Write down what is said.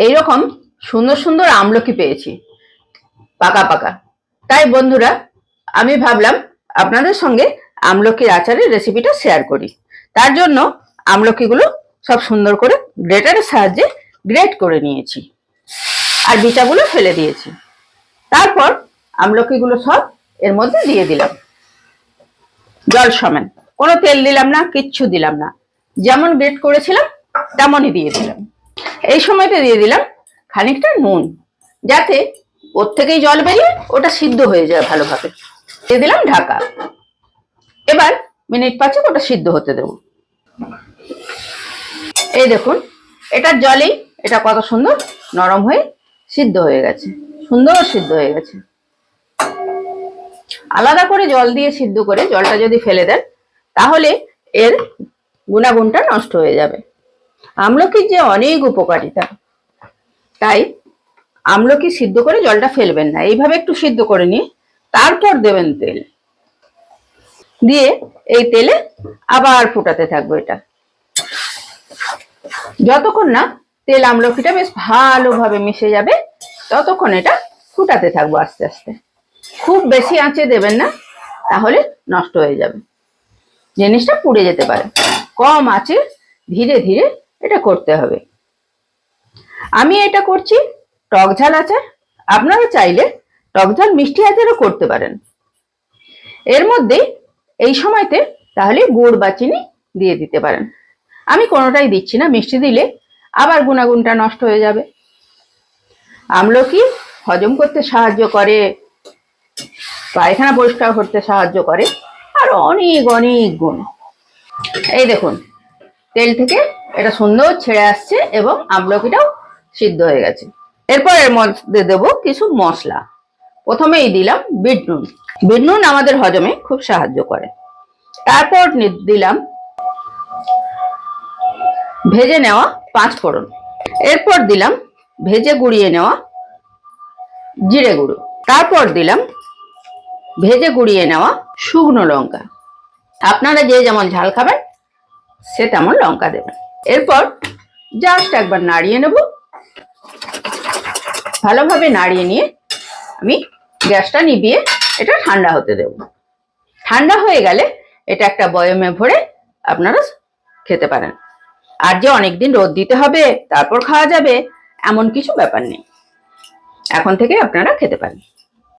এইরকম সুন্দর সুন্দর আমলকি পেয়েছি, পাকা পাকা। তাই বন্ধুরা, আমি ভাবলাম আপনাদের সঙ্গে আমলকির আচারের রেসিপিটা শেয়ার করি। তার জন্য আমলকিগুলো সব সুন্দর করে গ্রেটারের সাহায্যে গ্রেট করে নিয়েছি, আর বিটাগুলো ফেলে দিয়েছি। তারপর আমলকিগুলো সব এর মধ্যে দিয়ে দিলাম জল সমেত। কোনো তেল দিলাম না, কিচ্ছু দিলাম না, যেমন গ্রেট করেছিলাম তেমনই দিয়ে দিলাম। এই সময়তে দিয়ে দিলাম খানিকটা নুন, যাতে ওর থেকেই জল বেরিয়ে ওটা সিদ্ধ হয়ে যায় ভালোভাবে। দিয়ে দিলাম ঢাকা। এবার মিনিট 5 ওটা সিদ্ধ হতে দেব। এই দেখুন, এটার জলেই এটা কত সুন্দর নরম হয়ে সিদ্ধ হয়ে গেছে, সুন্দর সিদ্ধ হয়ে গেছে। আলাদা করে জল দিয়ে সিদ্ধ করে জলটা যদি ফেলে দেন তাহলে এর গুণাগুণটা নষ্ট হয়ে যাবে। আমলকির যে অনেক উপকারিতা, তাই আমলকি সিদ্ধ করে জলটা ফেলবেন না, এইভাবে একটু সিদ্ধ করে নিয়ে তারপর দেবেন তেল দিয়ে। এই তেলে আবার ফুটাতে থাকবো এটা, যতক্ষণ না তেল আমলকিটা বেশ ভালোভাবে মিশে যাবে ততক্ষণ এটা ফুটাতে থাকবো আস্তে আস্তে। খুব বেশি আঁচে দেবেন না, তাহলে নষ্ট হয়ে যাবে, জিনিসটা পুড়ে যেতে পারে। কম আঁচে ধীরে ধীরে এটা করতে হবে। আমি এটা করছি টক ঝাল আচার, আপনারা চাইলে টক ঝাল মিষ্টি আচারও করতে পারেন। এর মধ্যে এই সময়তে তাহলে গুড় বা চিনি দিয়ে দিতে পারেন। আমি কোনোটাই দিচ্ছি না, মিষ্টি দিলে আবার গুণাগুণটা নষ্ট হয়ে যাবে। আমলকি হজম করতে সাহায্য করে, পায়খানা পরিষ্কার করতে সাহায্য করে, আর অনেক অনেক গুণ। এই দেখুন, তেল থেকে এটা সুন্দর ছেড়ে আসছে এবং আমলকিটাও সিদ্ধ হয়ে গেছে। এরপর এর মধ্যে দেবো কিছু মশলা। প্রথমেই দিলাম বিট নুন। বিট নুন আমাদের হজমে খুব সাহায্য করে। তারপর দিলাম ভেজে নেওয়া 5 ফোড়ন। এরপর দিলাম ভেজে গুঁড়িয়ে নেওয়া জিরে গুঁড়ো। তারপর দিলাম ভেজে গুঁড়িয়ে নেওয়া শুকনো লঙ্কা। আপনারা যে যেমন ঝাল খাবেন সে তেমন লঙ্কা দেবেন। এরপর জাস্ট একবার নাড়িয়ে নেব। ভালোভাবে নাড়িয়ে নিয়ে আমি গ্যাসটা নিভিয়ে এটা ঠান্ডা হতে দেব। ঠান্ডা হয়ে গেলে এটা একটা বয়মে ভরে আপনারা খেতে পারেন। আর যে অনেকদিন রোদ দিতে হবে তারপর খাওয়া যাবে এমন কিছু ব্যাপার নেই, এখন থেকে আপনারা খেতে পারেন।